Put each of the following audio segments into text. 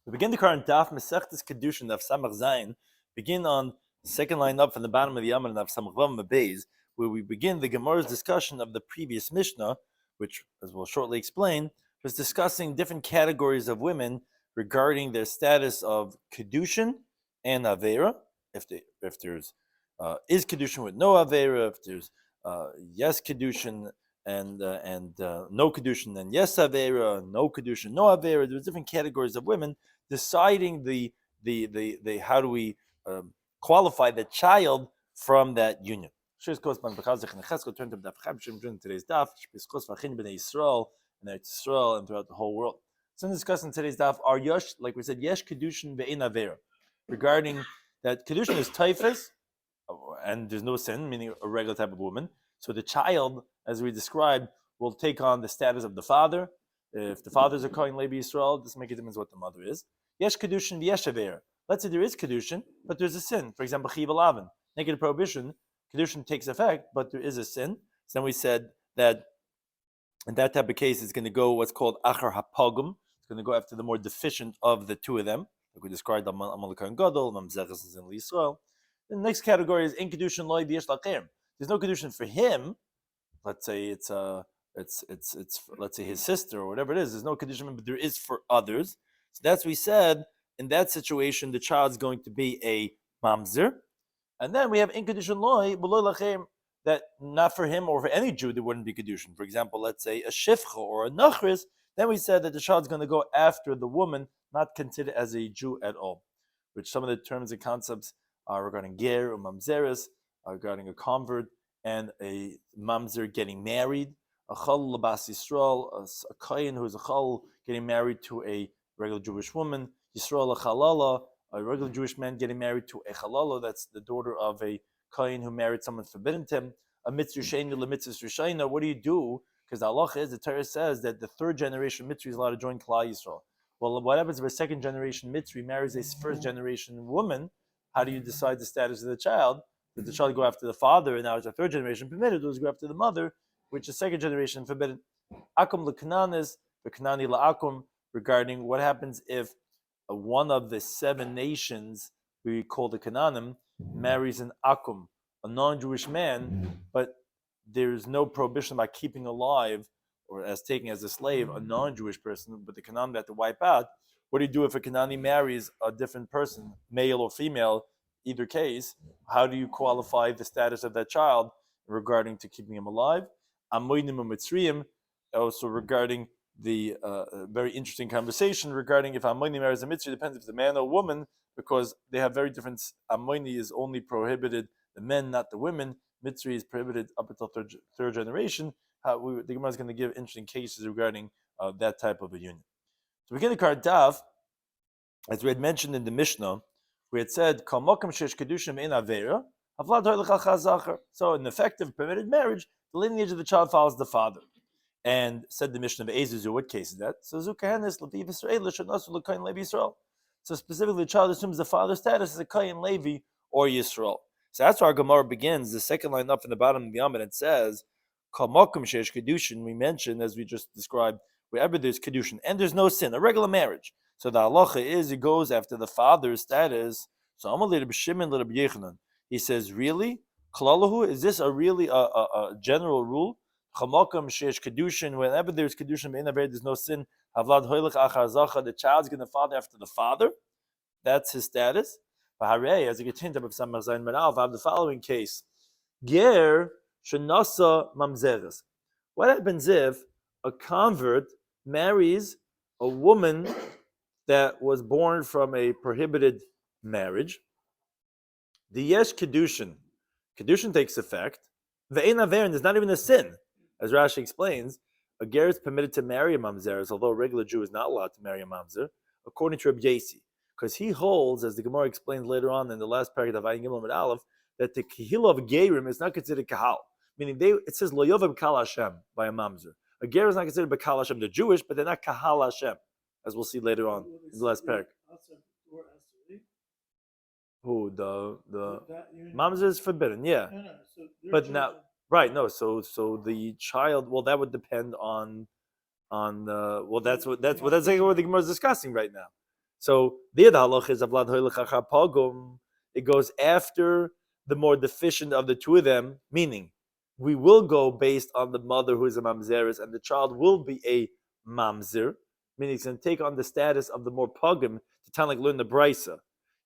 We begin the current Daf Mesechtes Kidushin Daf Samach Zayin. Begin on the second line up from the bottom of the Yaman Daf Samach Vav Beis, where we begin the Gemara's discussion of the previous Mishnah, which, as we'll shortly explain, was discussing different categories of women regarding their status of Kidushin and Avera. If there's is Kidushin with no Avera, if there's yes Kidushin and no Kidushin and yes Avera, no Kidushin, no Avera. There's different categories of women deciding the how do we qualify the child from that union. Turn to today's daf, and Israel and throughout the whole world. So, in discussing today's daf, are yesh, like we said, yesh kedushin ve'in avera, regarding that kedushin is typhus, and there's no sin, meaning a regular type of woman. So the child, as we described, will take on the status of the father. If the father is a Kohen Levi Yisrael, this makes a difference what the mother is. Yesh kedushin v'yesh avera. Let's say there is kedushin, but there's a sin. For example, chiv alavan, negative prohibition. Kedushin takes effect, but there is a sin. So then we said that in that type of case, it's going to go what's called achar hapogum. It's going to go after the more deficient of the two of them, like we described Amal Kohen Gadol, Mamzechas and Yisrael. The next category is in kedushin loy v'yesh lakeim. There's no kedushin for him. Let's say it's let's say his sister or whatever it is. There's no kedushin, but there is for others. So that's what we said. In that situation, the child's going to be a mamzer, and then we have in kedushin loy b'loy lakeim, that not for him or for any Jew there wouldn't be kedushin. For example, let's say a shifcha or a nachris. Then we said that the child's going to go after the woman, not considered as a Jew at all. Which some of the terms and concepts are regarding ger or mamzeres, regarding a convert and a mamzer getting married, a chal labas Yisrael, a kohen who's a chal getting married to a regular Jewish woman, Yisrael a chalala, a regular Jewish man getting married to a chalala, that's the daughter of a kohen who married someone forbidden to him, a mitzvah sheni lemitzvah rishayna. What do you do? Because the halacha is, the Torah says that the third generation mitzvah is allowed to join Klal Yisrael. Well, what happens if a second generation mitzvah marries a first generation woman? How do you decide the status of the child? Did the child go after the father, and now it's a third generation permitted, or does it go after the mother, which is second generation forbidden? Akum l'kananis, v'kanani la'akum, regarding what happens if one of the 7 nations we call the Canaanim marries an akum, a non-Jewish man, but there's no prohibition about keeping alive or as taking as a slave a non-Jewish person, but the Canaanim have to wipe out. What do you do if a Canaani marries a different person, male or female, either case? How do you qualify the status of that child regarding to keeping him alive? Amoinim u'mitzriyim, also regarding the very interesting conversation regarding if Amoini marries a mitzri, depends if it's a man or a woman, because they have very different. Amoini is only prohibited the men, not the women. Mitzri is prohibited up until third generation. The Gemara is going to give interesting cases regarding that type of a union. So we get the card Daf, as we had mentioned in the Mishnah, we had said, so in effective permitted marriage, the lineage of the child follows the father. And said the Mishnah of Ezuzu, what case is that? So So specifically, the child assumes the father's status as a Kohen Levi or Yisrael. So that's where our Gemara begins. The second line up in the bottom of the Yomim, it says, Kidushin, we mentioned, as we just described, wherever there's Kidushin, and there's no sin, a regular marriage. So the halacha is, it goes after the father's status. So he says, really? Klalahu, is this really a general rule? Kedushin, whenever there's Kedushin, there's no sin. The child's going to father after the father. That's his status. As you get hint of the following case. Ger shenasa mamzeres. What happens if a convert marries a woman that was born from a prohibited marriage? The yesh Kedushin. Kedushin takes effect. Ve'ein averin, there's not even a sin. As Rashi explains, a ger is permitted to marry a mamzer, although a regular Jew is not allowed to marry a mamzer, according to Rabbi Yasi, because he holds, as the Gemara explains later on in the last paragraph of Ayin Gimel Amud Aleph, that the kahila of gerim is not considered kahal, meaning it says lo yovav kal Hashem by a mamzer. A ger is not considered bakal Hashem. They're Jewish, but they're not kahal Hashem, as we'll see later on in the last paragraph. Who the mamzer is forbidden, yeah, but now. Right, no. So the child. Well, that would depend on. That's exactly what the Gemara is discussing right now. So the halach is avlad hoylech achar pogum. It goes after the more deficient of the two of them, meaning we will go based on the mother who is a mamzeres, and the child will be a mamzer, meaning it's going to take on the status of the more pogum to kind of like learn the brisa.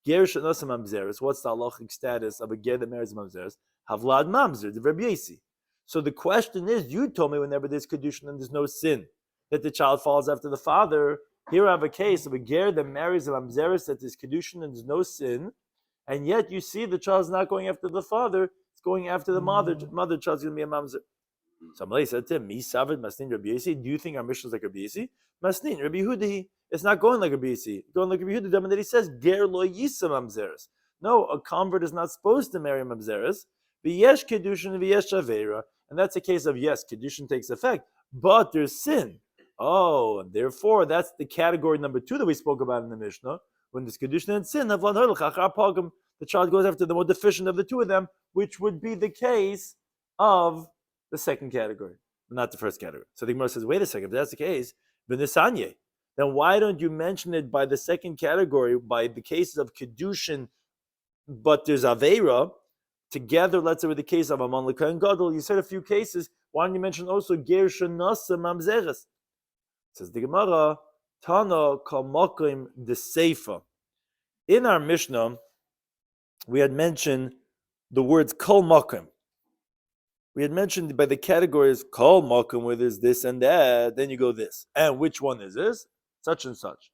Ger shenos mamzeres. What's the halachic status of a ger that marries mamzeres? Havlad mamzer, the Rabbi Yesi. So the question is, you told me whenever there's kedushin and there's no sin, that the child falls after the father. Here I have a case of a ger that marries a mamzeres that is kedushin and there's no sin, and yet you see the child's not going after the father; it's going after the mother. Mother child's going to be a mamzer. Somebody said to him, "Mi savid masnin Rabbi Yesi." Do you think our mission is like Rabbi Yesi? Masnin Rabbi Yehuda. It's not going like Rabbi Yesi. It's going like Rabbi Yehuda. That he says, "Ger lo yisa mamzeres." No, a convert is not supposed to marry mamzeres. V'yesh kedushin v'yesh avera, and that's a case of yes, kedushin takes effect, but there's sin. Oh, and therefore that's the category number 2 that we spoke about in the Mishnah. When there's kedushin and sin, the child goes after the more deficient of the two of them, which would be the case of the second category, not the first category. So the Gemara says, wait a second, if that's the case, then why don't you mention it by the second category, by the cases of Kidushin, but there's Aveira, together, let's say with the case of Amalika and Gadol, you said a few cases, why don't you mention also Ger Shanasa Mamzeres? Says the Gemara, Tana Kamakim the Seifa. In our Mishnah, we had mentioned the words Kol Makim. We had mentioned by the categories Kol Makim, where there's this and that, then you go this. And which one is this? Such and such.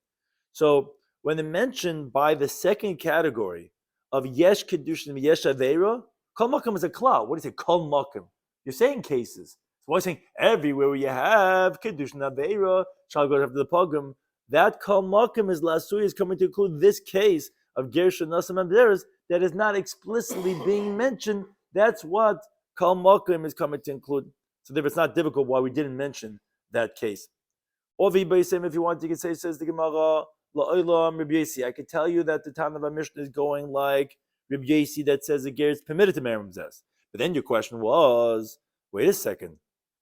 So when they mentioned by the second category of Yesh Kedushin Yesh Aveira, Kol Makim is a cloud. What do you say? Kol Makim. You're saying cases. So why saying everywhere where you have Kedushin Aveira, child goes after the pogrom, that Kol Makim is Lasui is coming to include this case of Gershon Nasam and Beres that is not explicitly being mentioned. That's what Kol Makim is coming to include. So if it's not difficult why we didn't mention that case. Or if you want, you can say, says the Gemara, La'olam Rabbi Yesi. I could tell you that the time of our Mishnah is going like Rabbi Yesi that says the ger is permitted to marry Ramzes. But then your question was, wait a second,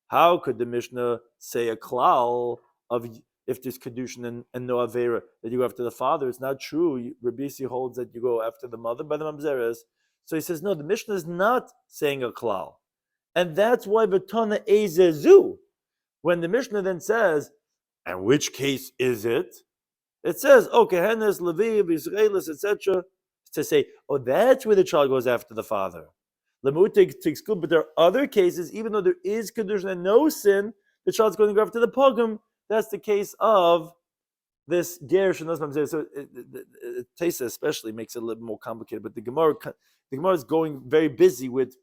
how could the Mishnah say a klal of if there's kedushin and no avera that you go after the father? It's not true. Rabbi Yesi holds that you go after the mother by the mamzeres. So he says no. The Mishnah is not saying a klal, and that's why v'tana ezezu. When the Mishnah then says, and which case is it? It says, okay, Kehenes, Levi, Israelis, etc. To say, oh, that's where the child goes after the father. Lemutik takes good, but there are other cases, even though there is kedushin and no sin, the child's going to go after the pogrom. That's the case of this ger shenos mamzer. So Taisa especially makes it a little more complicated. But the Gemara is going very busy with.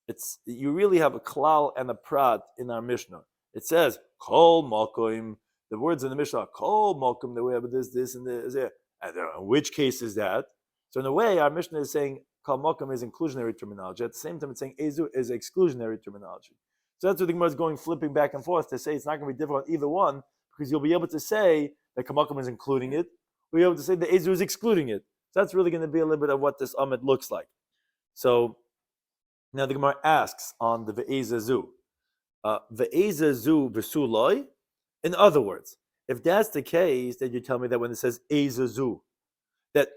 It's you really have a klal and a prat in our Mishnah. It says kol makoim. The words in the Mishnah, kol makom, the way of this, and this. And which case is that? So in a way, our Mishnah is saying kol makom is inclusionary terminology. At the same time, it's saying ezu is exclusionary terminology. So that's what the Gemara is going flipping back and forth to say it's not going to be difficult either one, because you'll be able to say that kol makom is including it, or you'll be able to say that ezu is excluding it. So that's really going to be a little bit of what this amid looks like. So now the Gemara asks on the ve'ezazu. Ve'ezazu v'suloi. In other words, if that's the case, then you tell me that when it says ezazu, that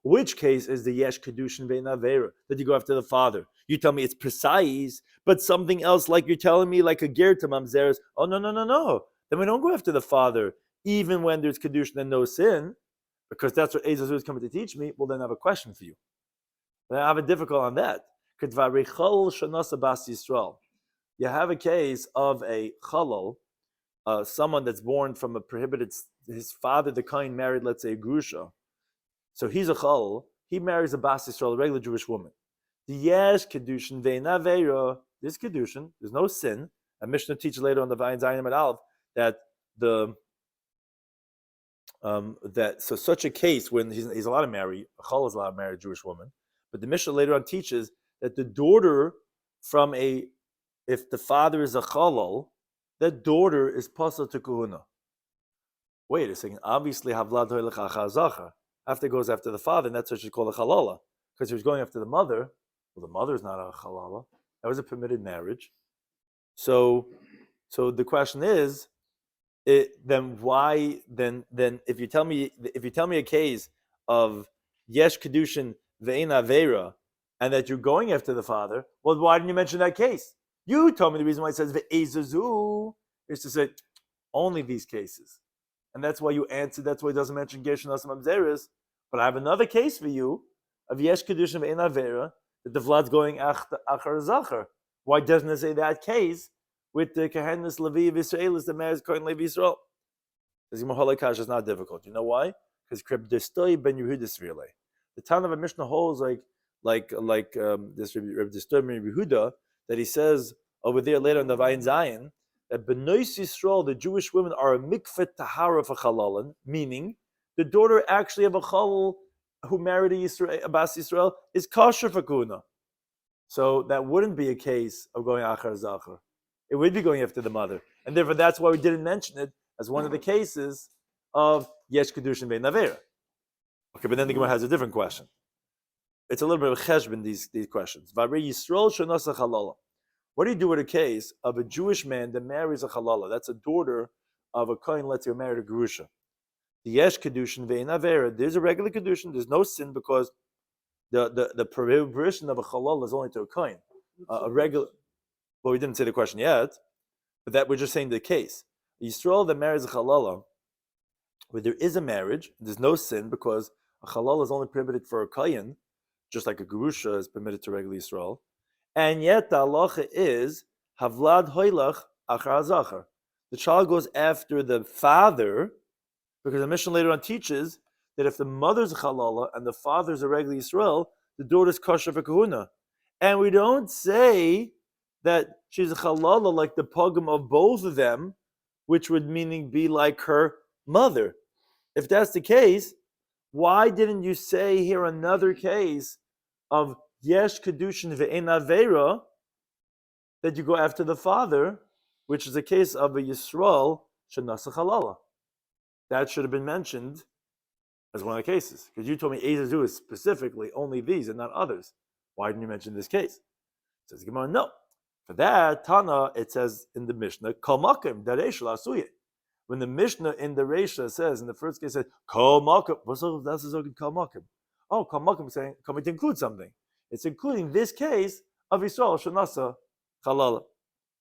which case is the yesh kedushin ve'in avera that you go after the father? You tell me it's precise, but something else like you're telling me like a ger to mamzeres. Oh no. Then we don't go after the father even when there's kedushin and no sin, because that's what ezazu is coming to teach me. Well, then I have a question for you. Then I have a difficult on that. You have a case of a chalal. Someone that's born from a prohibited, his father, the kind, married, let's say, a grusha. So he's a chal. He marries a bas Yisrael, a regular Jewish woman. The yesh kedushin ve'ina veira. This kedushin, there's no sin. A Mishnah teaches later on the Vayin Zayin at Aleph that so such a case when he's allowed to marry, a chal is allowed to marry a Jewish woman. But the Mishnah later on teaches that the daughter if the father is a chalal, that daughter is pasal to kahuna. Wait a second. Obviously, havlad hoylech achar zachar. After it goes after the father, and that's what you call a halala. Because he was going after the mother. Well, the mother is not a halala. That was a permitted marriage. So the question is, then why? Then if you tell me a case of yesh kedushin ve'ein avera, and that you're going after the father, well, why didn't you mention that case? You told me the reason why it says ve'ezazu is to say only these cases, and that's why you answered. That's why it doesn't mention gershon asam amzeres. But I have another case for you of yesh kedushin ve'ein avera that the vlad's going achar zachar. Why doesn't it say that case with the Kehenis Levi of Israel is the marriage Kohen Levi Israel? The Zimah is not difficult. You know why? Because Kreb Destoi ben Yehuda Svirle. The town of a Mishnah holds this Reb Destoi ben Yehuda that he says over there later in the Vayin Zayin that Benois Yisrael, the Jewish women, are a mikveh tahara for chalalan, meaning the daughter actually of a chalal who married a Bas Yisrael is kosher for kuna. So that wouldn't be a case of going achar zachar. It would be going after the mother. And therefore, that's why we didn't mention it as one of the cases of yesh kedushin ve'ein avera. Okay, but then the Gemara has a different question. It's a little bit of a cheshbon, these questions. What do you do with a case of a Jewish man that marries a halala? That's a daughter of a kohen, let's say, who married a gerusha. The yesh kedushin ve'ein avera, there's a regular kedushin, there's no sin because the prohibition of a halal is only to a kohen. A regular, well, we didn't say the question yet, but that we're just saying the case. Yisrael that marries a halala, where there is a marriage, there's no sin because a halal is only prohibited for a kohen, just like a gerusha is permitted to regular Yisrael. And yet the halacha is havlad hoylach achar zachar. The child goes after the father because the Mishnah later on teaches that if the mother's a halala and the father's a regular Yisrael, the daughter's kosher for kahuna. And we don't say that she's a halala like the pogum of both of them, which would meaning be like her mother. If that's the case, why didn't you say here another case of yesh kedushin ve'ein avera that you go after the father, which is a case of a Yisrael shenasa halala? That should have been mentioned as one of the cases, because you told me Ezazu is specifically only these and not others. Why didn't you mention this case? Says Gemara, no. For that, Tana, it says in the Mishnah, Kol Makim, Daresh Lasuye. When the Mishnah in the Reisha says, in the first case, says, Kol Makim, what's that's Kol Makim? Oh, Kol Makim is saying, coming to include something. It's including this case of Yisrael, Shanasa, Chalala.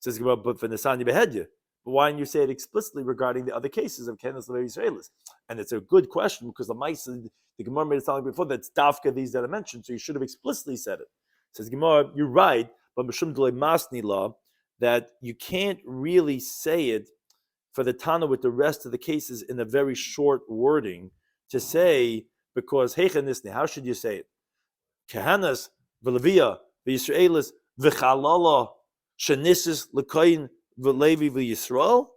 Says Gemara, but for Nisani Behedya. But why didn't you say it explicitly regarding the other cases of Kenes Levi Israelis? And it's a good question because the Maisa, the Gemara made it sound like before that's Dafka these that I mentioned, so you should have explicitly said it. Says Gemara, you're right, but Mishum Delay Masni law, that you can't really say it for the Tana with the rest of the cases in a very short wording to say, because Heichanisni, how should you say it? Kehanas, V'Levia, V'Yisraelis, V'Chalala, Shanisis, L'Koyin, V'Levi, V'Yisrael?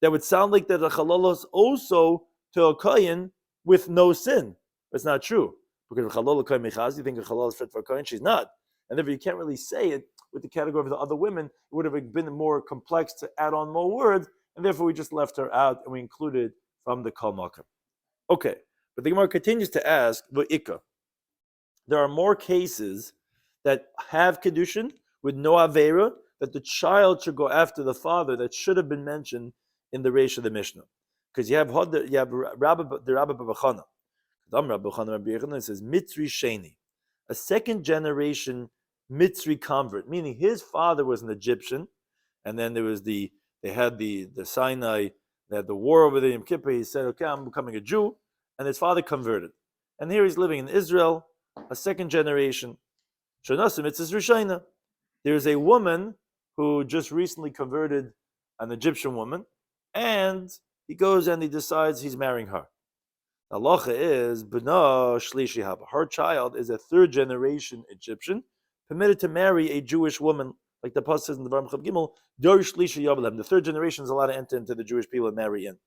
That would sound like that a Chalala is also to a Koyin with no sin. It's not true. Because Chalala Koyin Mechaz, you think a Chalala is fit for a Koyin? She's not. And therefore you can't really say it with the category of the other women. It would have been more complex to add on more words, and therefore we just left her out and we included from the Kol Makom. Okay, but the Gemara continues to ask, V'Ika. There are more cases that have Kedushin with no Avera, that the child should go after the father that should have been mentioned in the Reish of the Mishnah. Because you have Rabbi Babachana. Rabbi Babachana says, Mitzri Sheni, a second generation Mitzri convert, meaning his father was an Egyptian, and then there was they had the Sinai, they had the war over the Yom Kippur. He said, okay, I'm becoming a Jew, and his father converted. And here he's living in Israel, a second generation. Shonasim, it's his Rishayna. There's a woman who just recently converted, an Egyptian woman, and he goes and he decides he's marrying her. The halacha is, B'na Shlishi Haba. Her child is a third generation Egyptian, permitted to marry a Jewish woman, like the Pasuk says in the Varim Chav Gimel, Dor Shlishi Yavalem. The third generation is allowed to enter into the Jewish people and marry in.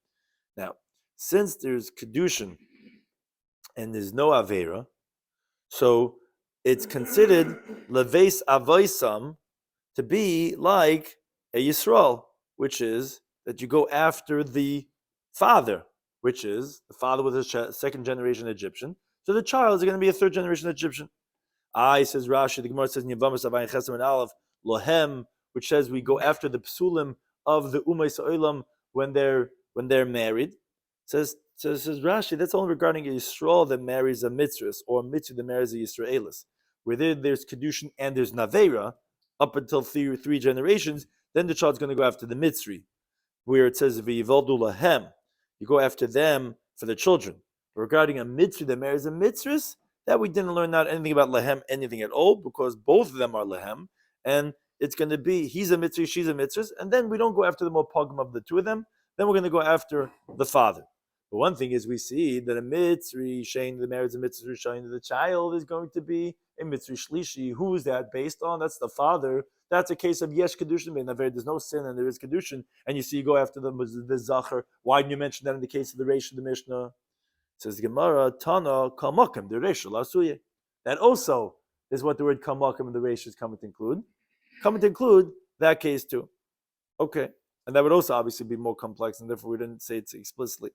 Now, since there's Kedushin and there's no Avera, so it's considered Leves Avoisam to be like a Yisrael, which is that you go after the father, which is the father was a second generation Egyptian. So the child is going to be a third generation Egyptian. Says Rashi, the Gemara says in Yavamas Avayin Chesam and Aleph, Lohem, which says we go after the psulim of the Umay Sa'olam when they're when they're married. Says Rashi, that's only regarding a Yisrael that marries a mitzvah, or a mitzvah that marries a Yisraelis. Where there's Kidushin and there's Naveira, up until three generations, then the child's going to go after the mitzvah, where it says v'yivoldu lahem, you go after them for the children. But regarding a mitzvah that marries a mitzvah, that we didn't learn not anything about lahem, anything at all, because both of them are lahem, and it's going to be he's a mitzvah, she's a mitzvah, and then we don't go after the mopagim of the two of them. Then we're going to go after the father. But one thing is we see that a mitzvah shaying the marriage, a mitzvah shaying the child is going to be a mitzvah shlishi. Who is that based on? That's the father. That's a case of yesh kedushin be'naver. There's no sin and there is kedushin, and you see you go after the zacher. Why didn't you mention that in the case of the reish of the Mishnah? It says Gemara Tana kamakim the reish lasuye. That also is what the word kamakim and the reish is coming to include. Coming to include that case too. Okay, and that would also obviously be more complex, and therefore we didn't say it explicitly.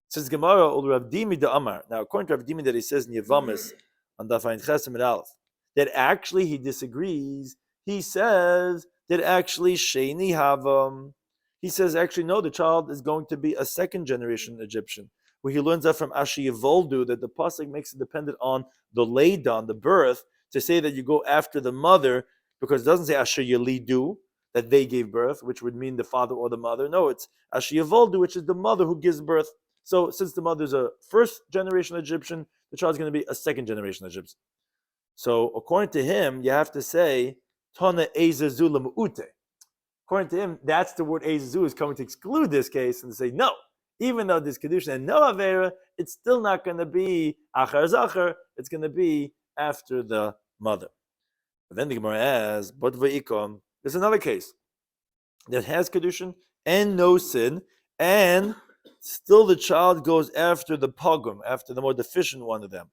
Says Gemara, Ol Rav Dimi de Amar. Now, according to Rav Dimi, that he says in Yevamis on Daf Yomi and Aleph, that actually he disagrees. He says that actually Sheni Havam. He says actually no, the child is going to be a second generation Egyptian. Where he learns that from Ashi Yevoldu, that the pasuk makes it dependent on the laydown, the birth, to say that you go after the mother, because it doesn't say Asher Yelidu, that they gave birth, which would mean the father or the mother. No, it's Asher Yevoldu, which is the mother who gives birth. So since the mother is a first generation Egyptian, the child is going to be a second generation Egyptian. So according to him, you have to say Tana Ezazu Ute. According to him, that's the word Ezazu is coming to exclude this case and say no. Even though there's Kidushin and no Avera, it's still not going to be Achar Zachar. It's going to be after the mother. But then the Gemara asks, but Va'ikom, there's another case that has Kidushin and no sin, and still the child goes after the pogum, after the more deficient one of them.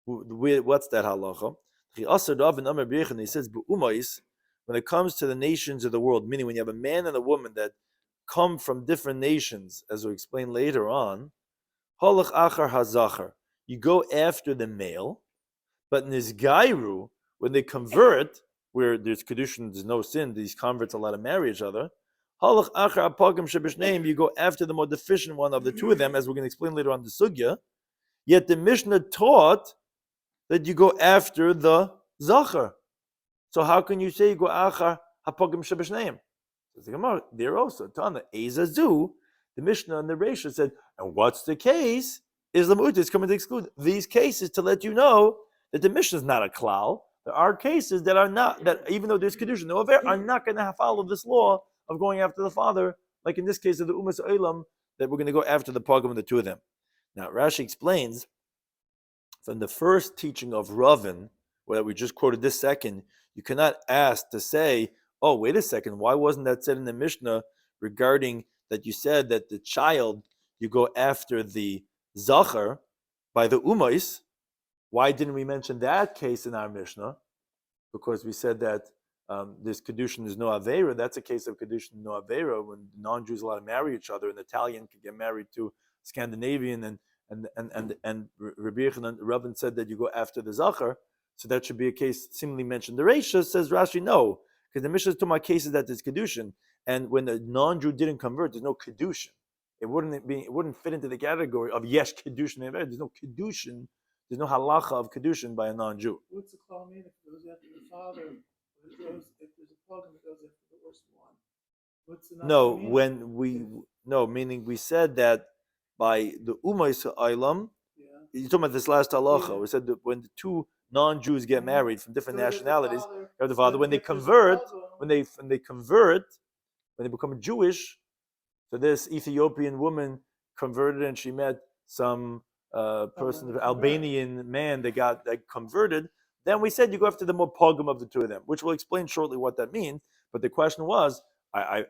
What's that halacha? He says, when it comes to the nations of the world, meaning when you have a man and a woman that come from different nations, as we explain later on, halach achar hazachar, you go after the male, but nizgairu, when they convert, where there's kedushin, there's no sin, these converts are allowed to marry each other, halach achar apagim shebishneim, you go after the more deficient one of the two of them, as we're going to explain later on the sugya. Yet the Mishnah taught that you go after the zachar. So how can you say you go achar apagim shebishneim? There also, Tana Ezazu, the Mishnah and the Reisha said, and what's the case? Islam is coming to exclude these cases to let you know that the Mishnah is not a klal. There are cases that are not, that even though there's Kidushin, no Aver, are not going to follow this law of going after the father, like in this case of the Umas Olam, that we're going to go after the Pogam and the two of them. Now, Rashi explains from the first teaching of Ravin, where we just quoted this second, you cannot ask to say, oh, wait a second, why wasn't that said in the Mishnah regarding that you said that the child, you go after the Zachar by the Umais? Why didn't we mention that case in our Mishnah? Because we said that this Kedushin is no Aveira. That's a case of Kedushin no Aveira, when non-Jews are allowed to marry each other. An Italian can get married to Scandinavian, and Rabbi Yochanan Rabban said that you go after the Zachar. So that should be a case similarly mentioned. The Reisha says Rashi, no, because the Mishnah is talking about cases that there's Kedushin, and when the non-Jew didn't convert, there's no Kedushin. It wouldn't fit into the category of yesh Kedushin. There's no Kedushin. There's no halacha of Kedushin by a non-Jew. What's the call mean if it goes after the father? If there's a program that goes after the worst one? What's the meaning we said that by the Umais Olam, you're talking about this last halacha. Yeah. We said that when the two non-Jews get married from different nationalities, you have the father. When they convert, when they become Jewish, so this Ethiopian woman converted and she met some person, Albanian man that converted. Then we said you go after the more pogum of the two of them, which we'll explain shortly what that means. But the question was, I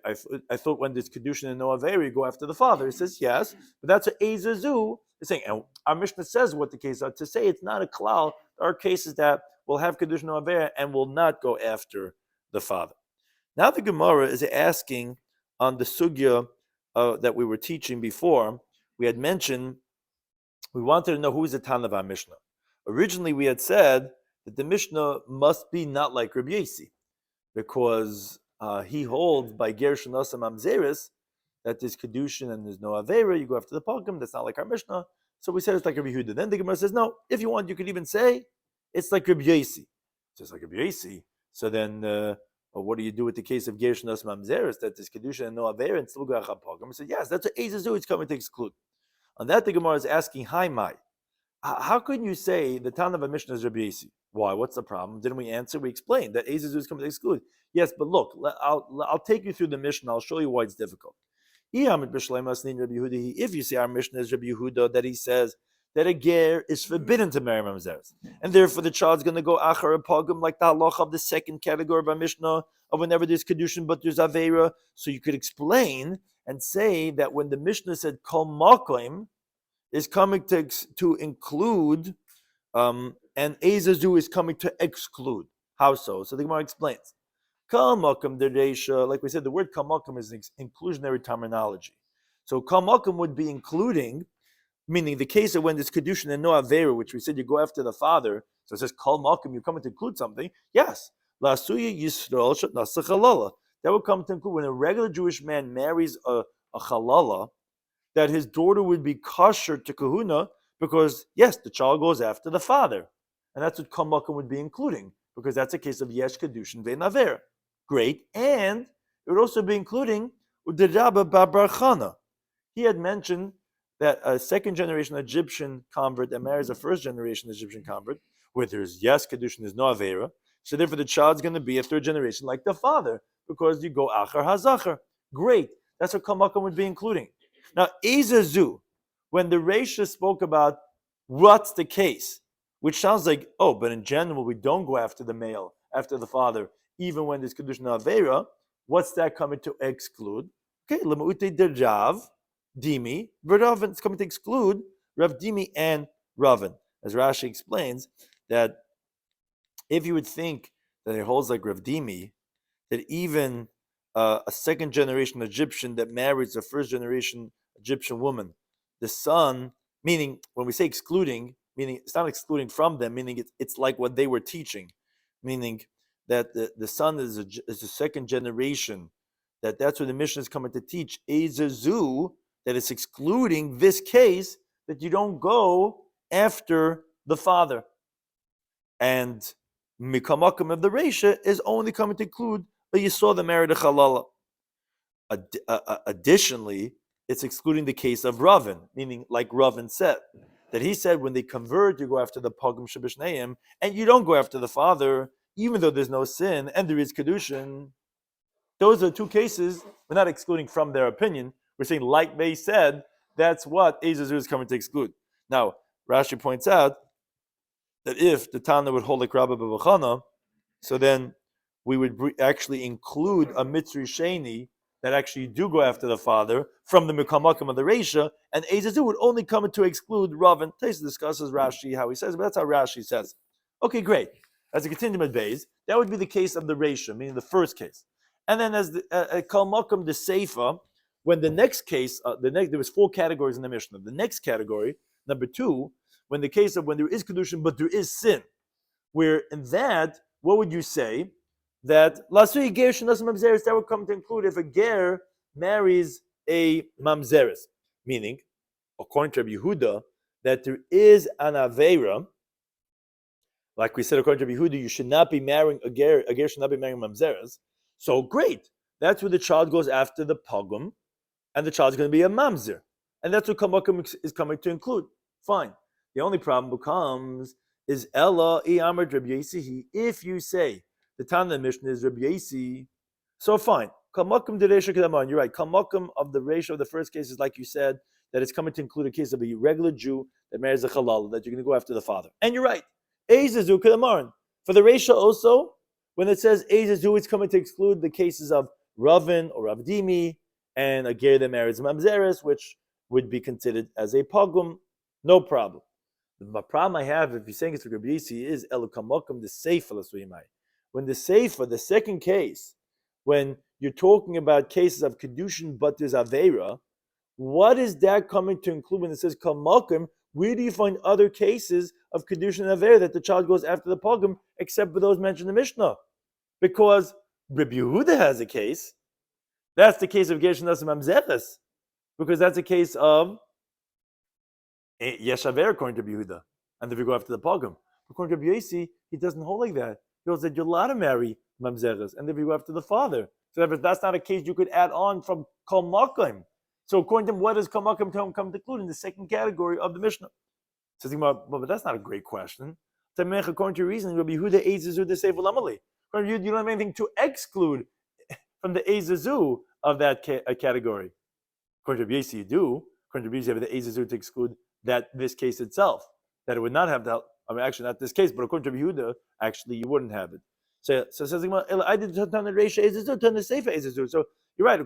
thought when there's Kedushin and no Averi, you go after the father. He says yes, but that's an Ezazu. He's saying, and our Mishnah says what the case are. To say it's not a klal, there are cases that will have Kedushin no Averi and will not go after the father. Now the Gemara is asking on the sugya that we were teaching before. We had mentioned we wanted to know who is the Tan of our Mishnah. Originally, we had said that the Mishnah must be not like Rabbi Yossi, because he holds by Gershon Asam Amzeris that there's Kidushin and there's no Avera, you go after the Pogum, that's not like our Mishnah. So we said it's like Rabbi Yehuda. Then the Gemara says, no, if you want, you could even say it's like Rabbi Yasi. Just like Rabbi Yasi. So then, what do you do with the case of Gershon As Mamzeres, that there's Kidushin and no Avera and still go after Pogum? He said, yes, that's what Ezazu is coming to exclude. On that, the Gemara is asking, hi, Mai. How can you say the Tana of a Mishnah is Rabbi Yasi? Why? What's the problem? Didn't we answer? We explained that Ezazu is coming to exclude. Yes, but look, I'll take you through the Mishnah. I'll show you why it's difficult. If you say our Mishnah is Rabbi Yehuda, that he says that a ger is forbidden to marry mamzeres, and therefore the child's going to go achar a pogum, like the halacha of the second category of our Mishnah, of whenever there's kedushin but there's avera. So you could explain and say that when the Mishnah said kol makom is coming to include, and ezazu is coming to exclude. How so? So the Gemara explains. Kal makom dereisha, like we said, the word kal makom is an inclusionary terminology. So kal makom would be including, meaning the case of when there's kedushin and no avera, which we said you go after the father. So it says kal makom, you come to include something. Yes, lasuya yisrael shatnasa chalala. That would come to include when a regular Jewish man marries a chalala, that his daughter would be kosher to kahuna because yes, the child goes after the father, and that's what kal makom would be including, because that's a case of yesh kedushin ve'en avera. Great, and it would also be including Udirabba Babar Chana. He had mentioned that a second generation Egyptian convert that marries a first generation Egyptian convert, where there's yes kedushin, there's no avera, so therefore the child's going to be a third generation like the father, because you go achar hazachar. Great, that's what Kal Makom would be including. Now, Ezazu, when the Reisha spoke about what's the case, which sounds like, oh, but in general we don't go after the male, after the father, even when there's Kidushin Avera, what's that coming to exclude? Okay, Lema'ute de Rav, Dimi, Ravan, it's coming to exclude Rav Dimi and Ravan. As Rashi explains, that if you would think that it holds like Rav Dimi, that even a second generation Egyptian that marries a first generation Egyptian woman, the son, meaning when we say excluding, meaning it's not excluding from them, meaning it's like what they were teaching, meaning that the son is a second generation, that's what the Mishnah is coming to teach, Ezazu, that it's excluding this case, that you don't go after the father. And Mikamakam of the Reisha is only coming to include but you saw the married a chalala. Additionally, it's excluding the case of Ravin, meaning like Ravin said, that he said when they convert, you go after the Pogum Shabishneim, and you don't go after the father, even though there's no sin and there is Kedushin. Those are two cases, we're not excluding from their opinion, we're saying like they said, that's what Ezazu is coming to exclude. Now, Rashi points out that if the Tana would hold like Rabbi Bavachana, so then we would actually include a Mitzri Sheni that actually do go after the father from the Mikamakam of the Reisha, and Ezazu would only come to exclude Ravin. Taisa discusses Rashi, how he says, but that's how Rashi says. Okay, great. As a continuum base, that would be the case of the Reisha, meaning the first case. And then as the Kalmakam, the Seifa, when the next case, there was 4 categories in the Mishnah. The next category, number 2, when the case of when there is Kedushin, but there is sin, where in that, what would you say? That Lasui Ger Shenas Mamzeres, that would come to include if a Ger marries a Mamzeres, meaning, according to Rabbi Yehuda, that there is an Aveira. Like we said, according to Rabbi Yehuda, you should not be marrying a Ger should not be marrying Mamzeres. So great, that's where the child goes after the Pogum, and the child's going to be a Mamzer. And that's what Kamakum is coming to include. Fine. The only problem becomes is Ella Iyamar Rabbi Yasi. If you say the Tana Mishnah is Rabbi Yasi, so fine. Kamakum de Reisha Kedamon. You're right. Kamakum of the ratio of the first case is like you said, that it's coming to include a case of a regular Jew that marries a halal, that you're going to go after the father. And you're right. Ezazu Kedamon. For the ratio also, when it says Ezazu, it's coming to exclude the cases of Ravin or Ravdimi and a ger that marries Mamzeres, which would be considered as a pogum. No problem. The problem I have, if you're saying it's for Rabbi Yisi, is Elukamokum, the Seifa Lasuyimai. When the Seifa, the second case, when you're talking about cases of Kidushin but there's Aveira, what is that coming to include when it says Kamokum? Where do you find other cases of Kidushin and Aveira that the child goes after the pogum, except for those mentioned in the Mishnah? Because Rabbi Yehuda has a case That's the case of Gershon Nasim Mamzeches, because that's a case of Yeshaver according to Yehuda. And if you go after the Pogum, according to Yesi, he doesn't hold like that. He holds that you're allowed to marry Mamzeches, and if you go after the father. So if that's not a case you could add on from Kol Makim. So according to him, what does Kol Makim come to include in the second category of the Mishnah? So think about, but that's not a great question. According to your reasoning, Rabbi Yehuda Eizazu the Sefer Lamali. According to you don't have anything to exclude from the Eizazu of that category. According to Yesi, you do. According to Yesi, you have the Eizazu to exclude this case itself. That it would not have that. I mean, actually, not this case, but according to Yehuda, actually, you wouldn't have it. So says I did turn the Reisha Eizazu, turn the Sefer Eizazu. So you're right.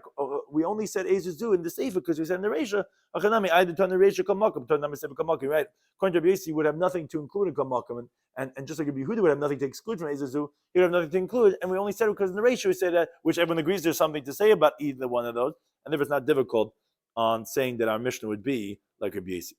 We only said Eizazu in the Sefer because we said in the Reisha. I did turn the Reisha Kamakim, turn the Sefer Kamakim. Right. According to Yesi, you would have nothing to include in Kamakim, and just like Yehuda would have nothing to exclude from Eizazu, he would have nothing to include. And we only said it because in the Reisha we said that, which everyone agrees there's something to say about either one of those, and if it's not difficult on saying that our Mishnah would be like Rabbi Yesi.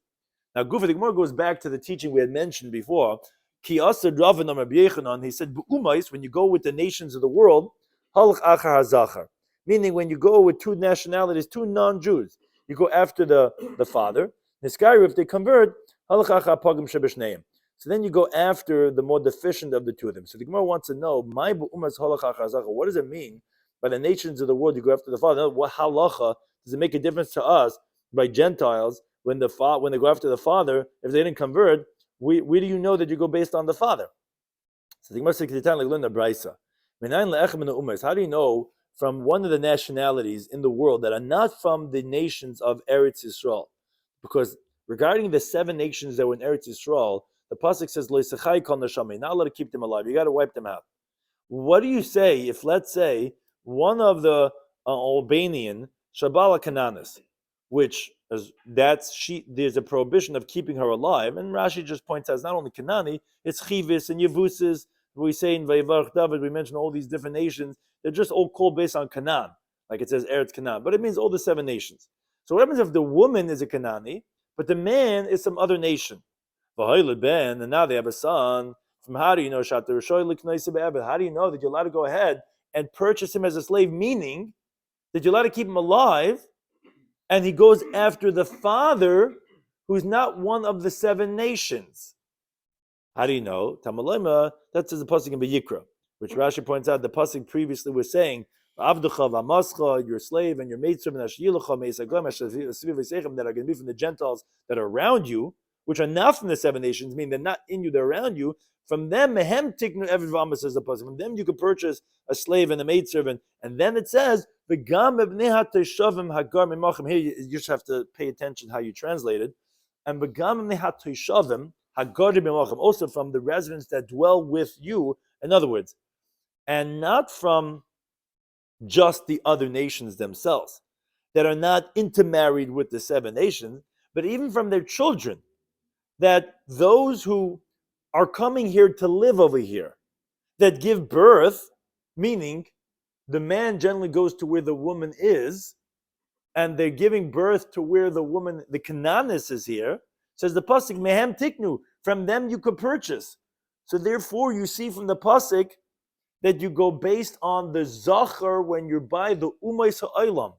Now, Gufa the Gemara goes back to the teaching we had mentioned before. Ki asad Ravan Rabbi Yechanan, he said, "Bu'umais, when you go with the nations of the world, halach achar hazachar," meaning when you go with two nationalities, two non-Jews, you go after the father. Niskari, if they convert, halach achar pagim shebeshneim. So then you go after the more deficient of the two of them. So the Gemara wants to know, my bu'umais halach achar hazachar. What does it mean by the nations of the world? You go after the father. What halacha does it make a difference to us by Gentiles? When they go after the father, if they didn't convert, where do you know that you go based on the father? So the Gemara says, like learn the Brisa. How do you know from one of the nationalities in the world that are not from the nations of Eretz Yisrael? Because regarding the 7 nations that were in Eretz Yisrael, the pasuk says, "Lo yisachai kol neshamei." Not allowed to keep them alive. You got to wipe them out. What do you say if, let's say, one of the Albanian Shabala Kananis, which there's a prohibition of keeping her alive, and Rashi just points out it's not only Kanani, it's Chivis and Yevusis. We say in Vayivarach David, we mention all these different nations. They're just all called based on Canaan, like it says Eretz Canaan, but it means all the 7 nations. So what happens if the woman is a Kanani, but the man is some other nation? And now they have a son. From how do you know? How do you know that you're allowed to go ahead and purchase him as a slave? Meaning that you're allowed to keep him alive. And he goes after the father, who's not one of the 7 nations. How do you know? Tamalema, that's the pasuk in Vayikra, which Rashi points out the pasuk previously was saying, "Avducha v'amascha," your slave and your maidservant, that are going to be from the Gentiles that are around you, which are not from the 7 nations, meaning they're not in you, they're around you. From them, mehem tiknu eved v'amas, says the pasuk. From them, you could purchase a slave and a maidservant, and then it says, here you just have to pay attention how you translate it. And also from the residents that dwell with you, in other words, and not from just the other nations themselves that are not intermarried with the 7 nations, but even from their children, that those who are coming here to live over here, that give birth, meaning the man generally goes to where the woman is, and they're giving birth to where the woman, the Canaanist, is here. Says the pasuk, mehem tiknu, from them you could purchase. So therefore, you see from the pasuk that you go based on the zachar when you buy the umais ha'olam,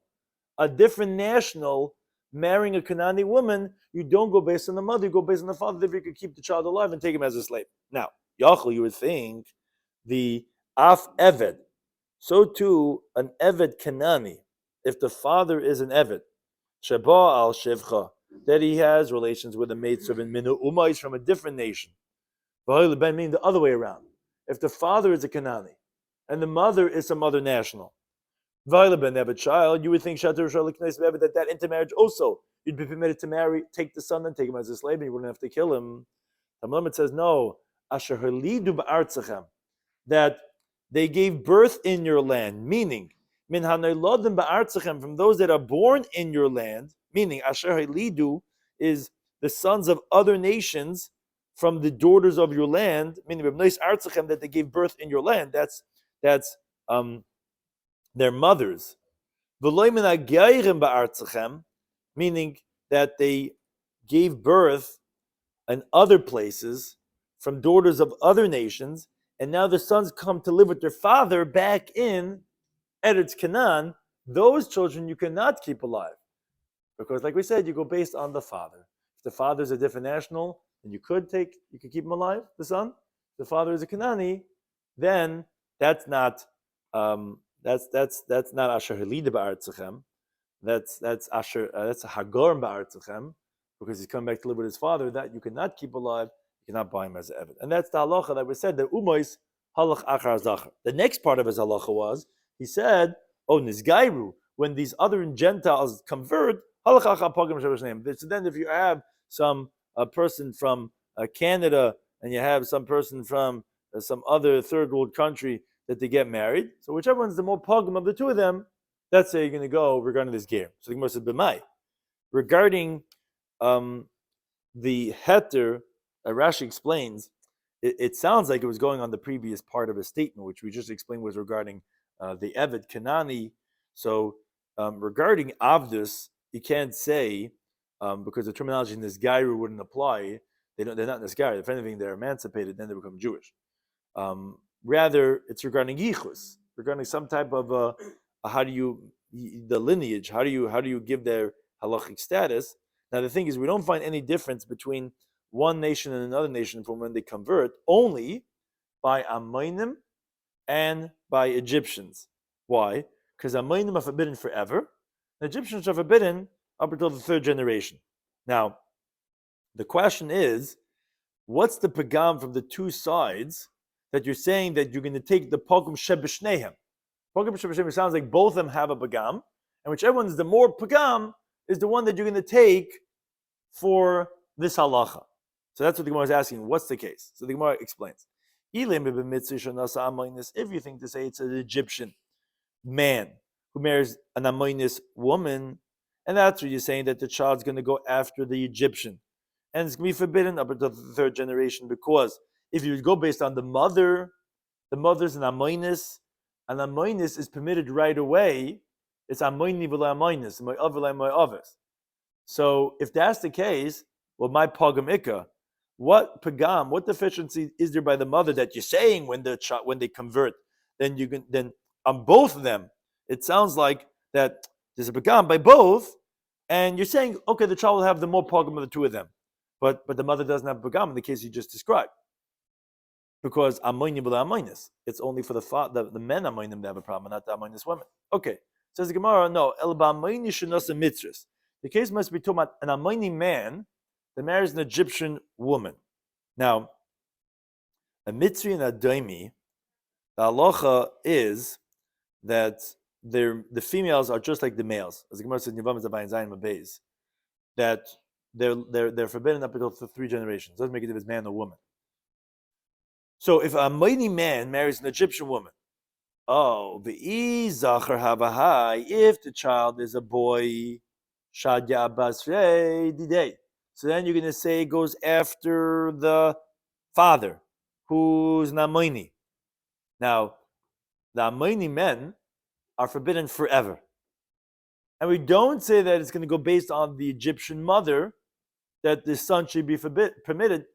a different national marrying a Canaanite woman. You don't go based on the mother, you go based on the father. If you could keep the child alive and take him as a slave. Now, Yachal, you would think the af eved. So too, an Eved Kanani, if the father is an Eved, Sheba al Shevcha, that he has relations with a maidservant, Minu Umais from a different nation. Meaning the other way around. If the father is a Kanani, and the mother is some other national, Ben, they have a child, you would think that intermarriage also, you'd be permitted to take the son and take him as a slave, and you wouldn't have to kill him. The Talmud says, no, Asher Halidu Ba'artzachem, that they gave birth in your land, meaning min hanaylodim ba'artzachem, from those that are born in your land, meaning asher halidu is the sons of other nations from the daughters of your land, meaning artzachem, that they gave birth in your land. That's their mothers. V'loy min hagayrim ba'artzachem, meaning that they gave birth in other places from daughters of other nations. And now the sons come to live with their father back in Eretz Canaan, those children you cannot keep alive. Because like we said, you go based on the father. If the father is a different national, then you could keep him alive, the son. If the father is a Kanani, then that's not that's not Asher Halida Ba'artzachem. That's Asher that's a Hagor Ba'artzachem, because he's coming back to live with his father. That you cannot keep alive, you cannot buy him as an Eved. And that's the halacha that we said, that Umois halach achar zachar. The next part of his halacha was, he said, oh, Nizgairu, when these other Gentiles convert, halach achar pogam shebashneim. So then if you have some person from Canada, and you have some person from some other third world country, that they get married, so whichever one's the more pogam of the two of them, that's how you're going to go regarding this ger. So the Gemara says, b'mai. Regarding the heter, Rashi explains, it sounds like it was going on the previous part of his statement, which we just explained was regarding the Eved Kanani. So regarding Avdus, you can't say, because the terminology in this Gairu wouldn't apply. They're not in this Gairu. If anything, they're emancipated, then they become Jewish. Rather, it's regarding Yichus, regarding some type of the lineage, how do you give their halachic status. Now the thing is, we don't find any difference between one nation and another nation from when they convert, only by Amonim and by Egyptians. Why? Because Amonim are forbidden forever, the Egyptians are forbidden up until the third generation. Now, the question is, what's the pagam from the two sides that you're saying that you're going to take the pogum shebeshnehem? Pogum shebeshnehem sounds like both of them have a pagam, and whichever one is the more pagam is the one that you're going to take for this halacha. So that's what the Gemara is asking. What's the case? So the Gemara explains. If you think to say it's an Egyptian man who marries an Amonis woman, and that's what you're saying, that the child's going to go after the Egyptian, and it's going to be forbidden up until the third generation, because if you go based on the mother's an Amonis, and Amonis is permitted right away. It's Amoini v'la Amonis, my avla my avos. So if that's the case, well, my pagam ikka, what pagam, what deficiency is there by the mother that you're saying when they convert? Then on both of them, it sounds like that there's a pagam by both, and you're saying, okay, the child will have the more pagam of the two of them, but the mother doesn't have pagam in the case you just described, because amoinim b'la amoinis, it's only for the men amoinim that have a problem, not the amoinis women. Okay, says the Gemara, no, el ba'amoini shenos mitzris. The case must be talking about an amoini man that marries an Egyptian woman. Now, a Mitzri and a Daimi, the halacha is that the females are just like the males, as the Gemara says in Yevamah Zabayin Zayin Mabeis, that they're forbidden up until 3 generations. Doesn't make it if it's man or woman. So if a mighty man marries an Egyptian woman, if the child is a boy, Shadya Basrei Didei. So then you're going to say it goes after the father, who's Namoini. Now, the Amoini men are forbidden forever. And we don't say that it's going to go based on the Egyptian mother, that the son should be permitted,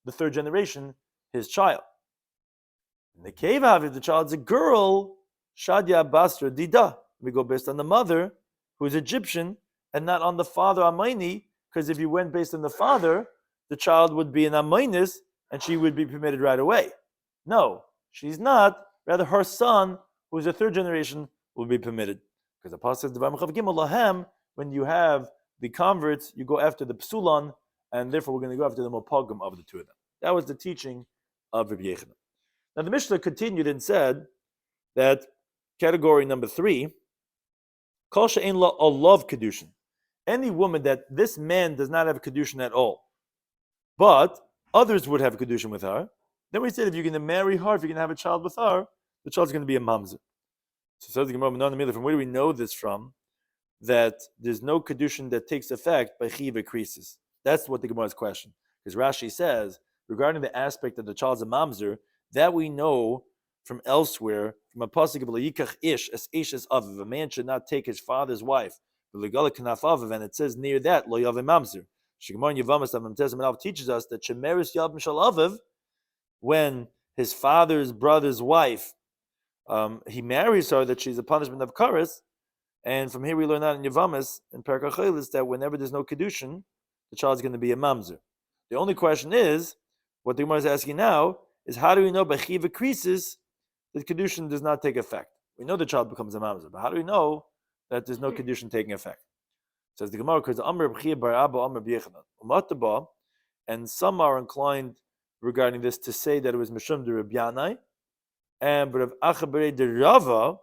the third generation, his child. In the Kevav, if the child's a girl, Shadya Basra Dida. We go based on the mother, who is Egyptian, and not on the father Amoini, because if you went based on the father, the child would be an Amoinis, and she would be permitted right away. No, she's not. Rather, her son, who is a third generation, will be permitted. Because the Pasuk says, when you have the converts, you go after the Psulon, and therefore we're going to go after the Mopogam of the two of them. That was the teaching of Rabbi Yechanan. Now the Mishnah continued and said that category number 3, Kol she'ein la olav Kidushin. Any woman that this man does not have Kidushin at all, but others would have Kidushin with her, then we said if you're going to marry her, if you're going to have a child with her, the child's going to be a mamzer. So says the Gemara, from where do we know this from? That there's no Kidushin that takes effect by chiv creases. That's what the Gemara's question. Because Rashi says, regarding the aspect that the child's a mamzer, that we know from elsewhere, from a pasuk of Yikach ish as ish as aviv. A man should not take his father's wife. And it says near that, lo yavim mamzer. Shigmar Yevamah teaches us that shemeris yavim shal aviv, when his father's brother's wife, he marries her, that she's a punishment of kares, And from here we learn out in Yavamis and Perkei Cholos that whenever there's no Kidushin, the child is going to be a mamzer. The only question is, what the Gemara is asking now, is how do we know by Chiva Krisis that Kidushin does not take effect? We know the child becomes a mamzer, but how do we know that there's no Kidushin taking effect? Says the Gemara, because Amr B'chia Bar Abba Amr B'Yechanan Umataba, and some are inclined regarding this to say that it was Mishum de Rabbi Yanai, and Rav Achabarei de Rava,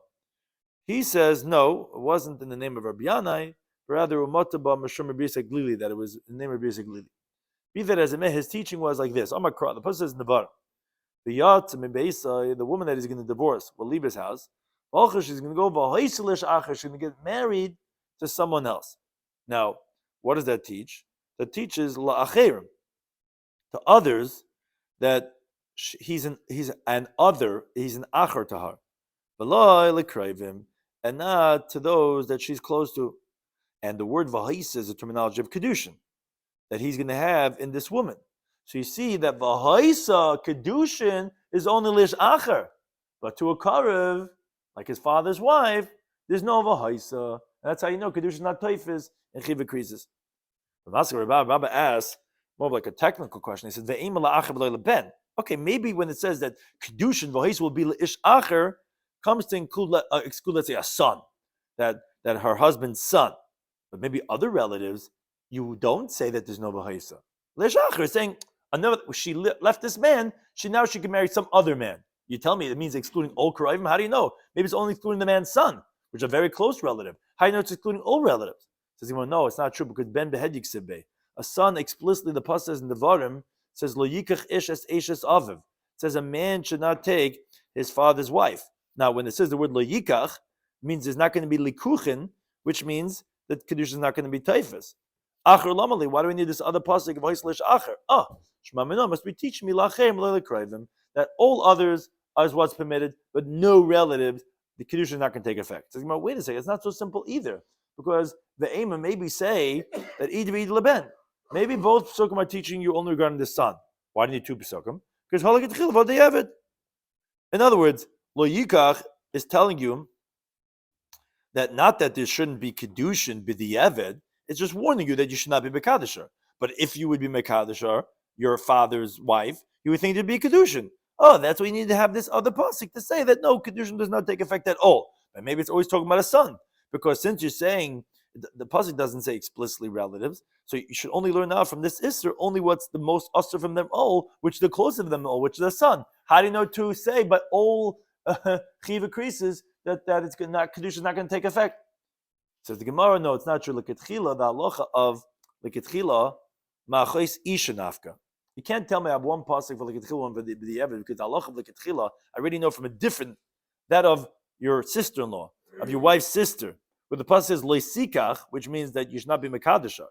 he says no, it wasn't in the name of Rabbi Yanai, but rather Umataba Mishum Rabbi Yisrael Glili, that it was in the name of Rabbi Yisrael Glili. Be that as it may, his teaching was like this. Amar Kra, the pasuk says Nevar. The woman that he's going to divorce will leave his house. She's going to go, she's going to get married to someone else. Now, what does that teach? That teaches la'acherim, to others, that he's an acher to her, and not to those that she's close to. And the word v'haisa is a terminology of kedushin that he's going to have in this woman. So you see that v'haisa kedushin is only lish acher, but to a karev, like his father's wife, there's no v'haisa. That's how you know kedushin is not teifis and chiva krisis. Rabbi asks more of like a technical question. He said, "Ve'ema la'acher v'lo ben." Okay, maybe when it says that kedushin v'haisa will be ish acher, comes to exclude, let's say, a son, that her husband's son, but maybe other relatives, you don't say that there's no v'haisa. Lish acher is saying she left this man. She can marry some other man. You tell me it means excluding all karayim. How do you know? Maybe it's only excluding the man's son, which is a very close relative. How do you know it's excluding all relatives? Says he won't know. It's not true because ben behed yiksebe. A son explicitly, the pasuk says in the Varim, says lo yikach ish es eshes aviv. It says a man should not take his father's wife. Now, when it says the word lo yikach, it means there's not going to be likuchin, which means that kedusha is not going to be taifas. Acher lamali. Why do we need this other pasuk of hoislish acher? Shema mino must be teaching me lachem le'lekrayvim that all others is what's permitted, but no relatives, the kedusha is not going to take effect. So, wait a second, it's not so simple either, because the aima maybe say that idv leben. Maybe both psukim are teaching you only regarding the son. Why do you need two psukim? Because halakha tchil v'od yavid. In other words, lo yikach is telling you that not that there shouldn't be kedushin b'di'evid, it's just warning you that you should not be mekadesher. But if you would be mekadesher, your father's wife, you would think there'd be kedushin. Oh, that's why you need to have this other pasuk to say that no, kedushin does not take effect at all. But maybe it's always talking about a son, because since you're saying the pasuk doesn't say explicitly relatives, so you should only learn out from this isser only what's the most usher from them all, which is the closest of them all, which is the son. How do you know to say, but all chiva creases that it's not kedushin is not going to take effect? Says the Gemara, no, it's not true. L'ketchila, the halacha of l'ketchila ma'achos isha nafka. You can't tell me I have one pasuk for l'ketchila, one for the evid, because the halacha of l'ketchila I already know from a different, that of your sister-in-law, of your wife's sister, where the pasuk says loisikach, which means that you should not be mekadesha.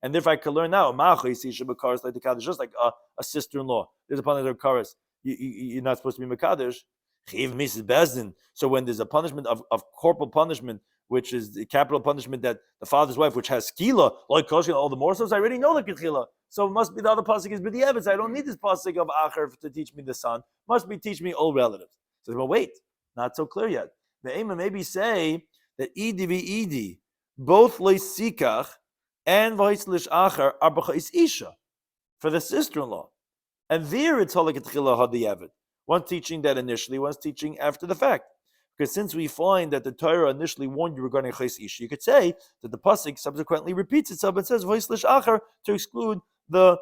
And therefore I can learn now ma'achos isha b'kares like the kadesh, just like a sister-in-law. There's a punishment of kares. You're not supposed to be mekadesh. Chiv mises bezdin. So when there's a punishment of corporal punishment, which is the capital punishment that the father's wife, which has skila, like koshin, all the morsels, I already know the ketchila. So it must be the other pasuk is b'di'evet. I don't need this pasuk of acher to teach me the son. Must be teach me all relatives. So, well, wait, not so clear yet. The aim maybe say that idi v'idi, both leisikach and v'haislish acher are b'chais isha for the sister-in-law, and there it's holik ketchila hadi'evet. One's teaching that initially, one's teaching after the fact. Because since we find that the Torah initially warned you regarding Chais Ish, you could say that the pasuk subsequently repeats itself and says V'islish Acher to exclude the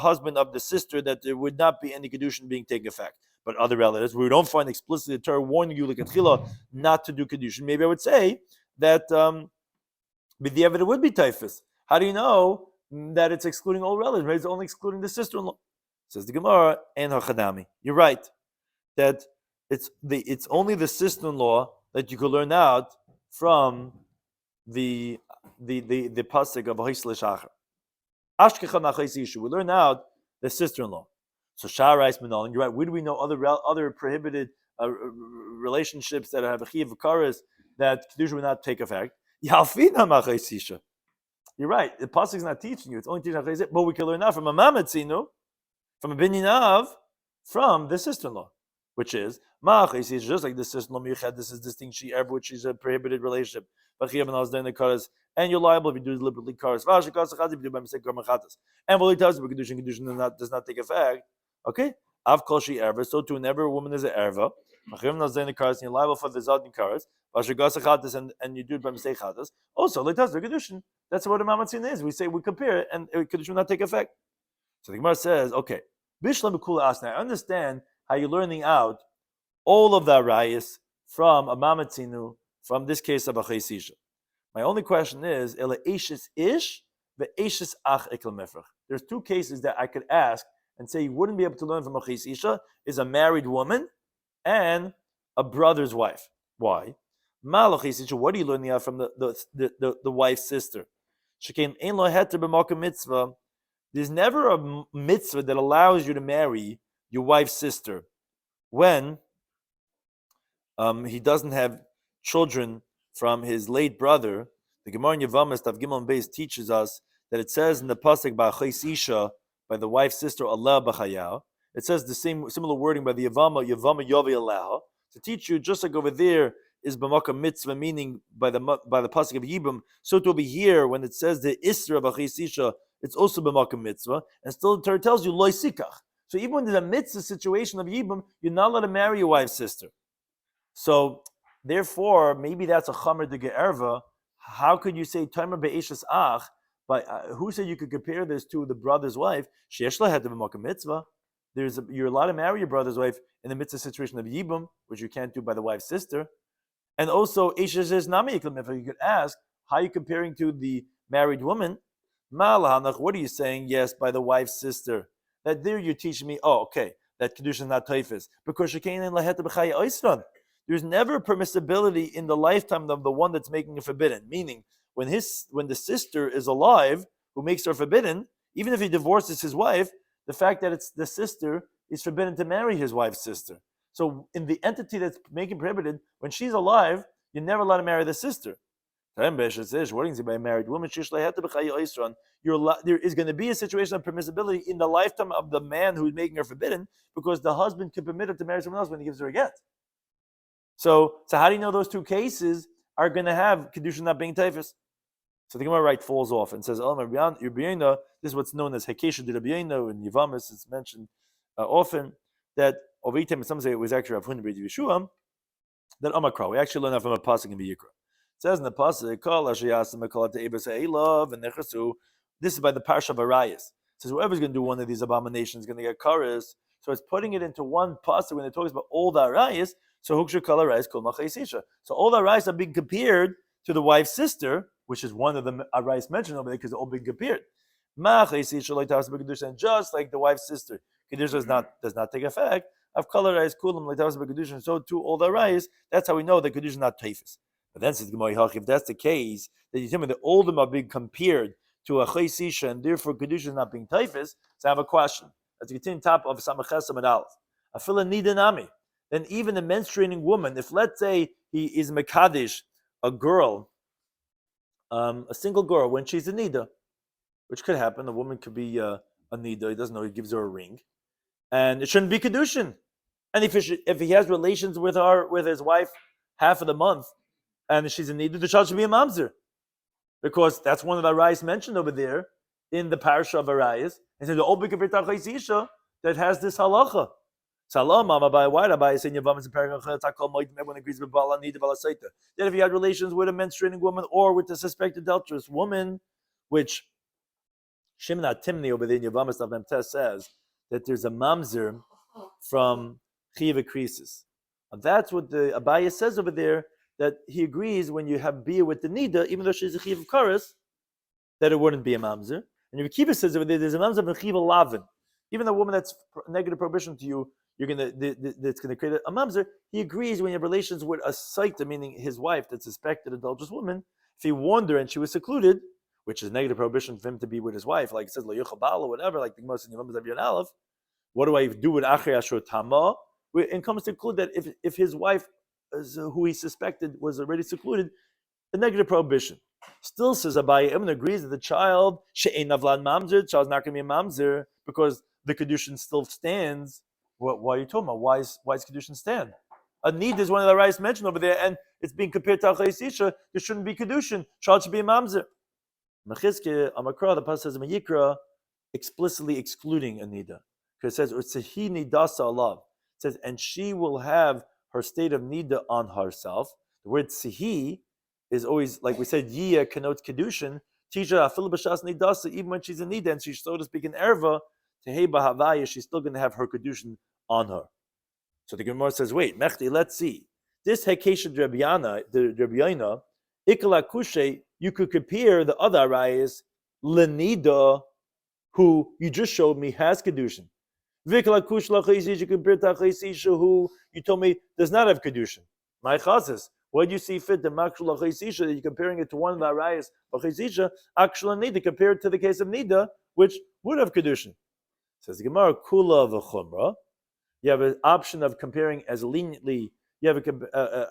husband of the sister, that there would not be any Kedushin being taken effect. But other relatives, we don't find explicitly the Torah warning you like Atchila not to do Kedushin. Maybe I would say that B'di'evet it would be Taifus. How do you know that it's excluding all relatives? Maybe it's only excluding the sister-in-law. Says the Gemara, and Hachadami. You're right that it's only the sister-in-law that you could learn out from the pasuk of Ha'islish Acher. Ashkecha Machais Yishu. We learn out the sister-in-law. So Sharais Menal, you're right. Where do we know other prohibited relationships that have a chiv kares that kedusha will not take effect? Yalfina Machais Yishu. You're right. The pasuk is not teaching you; it's only teaching Machais. But we can learn out from a mamatzinu, from a binyan of, from the sister-in-law, which is Just like this is this is distinct shiur, which is a prohibited relationship. And you're liable if you do deliberately karas. And what he tells you, Kidushin does not take effect. Okay, Av kol she erva. So too, whenever a woman is an erva, and you're liable for the zadin karas. And you do it by mistake chatas. Also, like that's the Kidushin. That's what a mamatzin is. We say we compare it, and Kidushin will not take effect. So the Gemara says, okay, Bishlam B'Kula Asna. I understand how you're learning out all of the arayis from a mamatzinu, from this case of a chaysisha. My only question is, Ela Eishis Ish, the Eishis Ach Ekel Mefrach. There's two cases that I could ask and say you wouldn't be able to learn from a chaysisha is a married woman and a brother's wife. Why? What are you learning out from the wife's sister? There's never a mitzvah that allows you to marry your wife's sister when he doesn't have children from his late brother. The Gemara in Yevamos Daf Gimel and Beis teaches us that it says in the pasuk Ba'achais Isha, by the wife's sister Allah B'chayah, it says the similar wording by the Yevama Yovi Allah, to teach you just like over there is b'makam mitzvah, meaning by the pasuk of Yibam. So it will be here when it says the Isra B'achais Isha, it's also b'makam mitzvah, and still the Torah tells you loy sikach. So even when there's a mitzvah situation of Yibam, you're not allowed to marry your wife's sister. So therefore, maybe that's a chamer de ge'erva. How could you say tamer be'eshes ach? But who said you could compare this to the brother's wife? Sheeshla had to be makam mitzvah. You're allowed to marry your brother's wife in the mitzvah situation of Yibam, which you can't do by the wife's sister. And also, eshes is nami iklam. You could ask, how are you comparing to the married woman? Malahanach, what are you saying? Yes, by the wife's sister. That there you're teaching me, oh, okay, that Kidushin is not taifis. Because shekayin laheta b'chaya oisran. There's never permissibility in the lifetime of the one that's making it forbidden. Meaning, when the sister is alive, who makes her forbidden, even if he divorces his wife, the fact that it's the sister is forbidden to marry his wife's sister. So in the entity that's making prohibited, when she's alive, you're never allowed to marry the sister. What do you say by a married woman? There is going to be a situation of permissibility in the lifetime of the man who's making her forbidden, because the husband can permit her to marry someone else when he gives her a get. So how do you know those two cases are going to have Kidushin not being taifus? So the Gemara falls off and says, this is what's known as Hekesha de Rabbi Yomi in Yevamos. It's mentioned often that over time, some say it was actually Rav Huna B'Rav Yeshua, that Amakra. We actually learn that from a pasuk in Vayikra. It says in the pasuk, this is by the parsha of Arayis. It says whoever's going to do one of these abominations is going to get karas. So it's putting it into one pasuk when it talks about all the Arayis. So Huksha Kal Arayis Kol Machaisisha. So all the Arayis are being compared to the wife's sister, which is one of the Arayis mentioned over there because they're all being compared. And just like the wife's sister, Kidushin does not take effect. Of Kal Arayis Kulam like Kidushin. So too all the Arayis. That's how we know that Kidushin is not taifus. But then says Gemara, if that's the case, then you tell me that all of them are being compared to a chaysisha, and therefore Kidushin is not being taifus. So I have a question. Let's continue top of Samachesam and Aleph. Afila nidanami. Then even a menstruating woman, if let's say he is mekadesh, a girl, a single girl, when she's a nida, which could happen, a woman could be a nida, he doesn't know, he gives her a ring, and it shouldn't be Kidushin. And if he has relations with his wife half of the month, and she's a nida, the child should be a mamzer, because that's one of the arayis mentioned over there in the parasha of arayis. And so the old b'kavir that has this halacha. Salam, Abai, why Abai saying Yavamas and Paragach, everyone agrees with Bala Nida Bala Saita. Then if you had relations with a menstruating woman or with a suspected adulterous woman, which Shimna Timni over there in Yavamas of Memtes says that there's a mamzer from Chiva Krisis. And that's what the Abai says over there, that he agrees when you have beer with the Nida, even though she's a Chiv of Karas, that it wouldn't be a mamzer. And if Kiva says over there's a mamzer of Chiva Lavin. Even the woman that's negative prohibition to you, that's going to create a mamzer. He agrees when you have relations with a saita, meaning his wife, that's suspected adulterous woman. If he warned her and she was secluded, which is negative prohibition for him to be with his wife, like it says lo yuchabal or whatever, like the Gemara in Yevamos Daf Aleph. What do I do with Achrei Ashur Tama? It comes to conclude that if his wife, who he suspected was already secluded, a negative prohibition. Still says Abaye, everyone agrees that the child she'ein navlan mamzer, the child's not going to be a mamzer because the Kidushin still stands. Why are you talking about? Why is Kidushin stand? a need is one of the rights mentioned over there, and it's being compared to Achayis Isha, there shouldn't be Kedushin. Child should be a mamzer. Mechizke, Amakra, the Pasuk says in Yikra, explicitly excluding a nida. Because it says, Utsehi nidasa alav. It says, and she will have her state of nida on herself. The word sihi is always, like we said, yiyah connotes kedushin. Tisha afil b'shas nidasa, even when she's in nida and she's, so to speak, in erva, teheba havaya, she's still going to have her kedushin on her. So the Gemara says, wait, mechti, let's see. This hekesha Rabbi Yaina, ikala kushe, you could compare the other arayas, lenida, who you just showed me has kedushin. Vikla kush lachayis, you compared to Achayis who you told me does not have kedushin. My chazis, why do you see fit the makshul Achayis that you're comparing it to one of the arayas Achayis actually nida compared to the case of nida, which would have kedushin? Says the Gemara, kula v'chumra. You have an option of comparing as leniently. You have an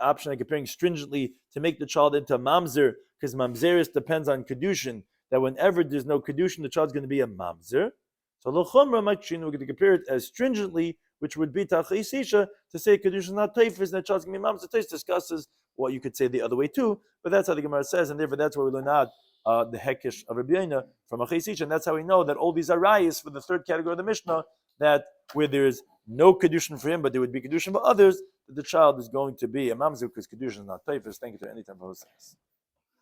option of comparing stringently to make the child into a mamzer, because mamzeris depends on kedushin. That whenever there's no kedushin, the child's going to be a mamzer. So l'chumra makshin, we're going to compare it as stringently, which would be Achayis Isha, to say kedushin not teifis, and the child's going to be mamzer. Teis discusses what you could say the other way too, but that's how the Gemara says, and therefore that's where we learn out the hekesh of Rabbi Yaina from Achayis Isha, and that's how we know that all these arayas for the third category of the Mishnah, that where there is no kedushin for him, but there would be kedushin for others, that the child is going to be a mamzer because kedushin is not teifis. Thank you to any time for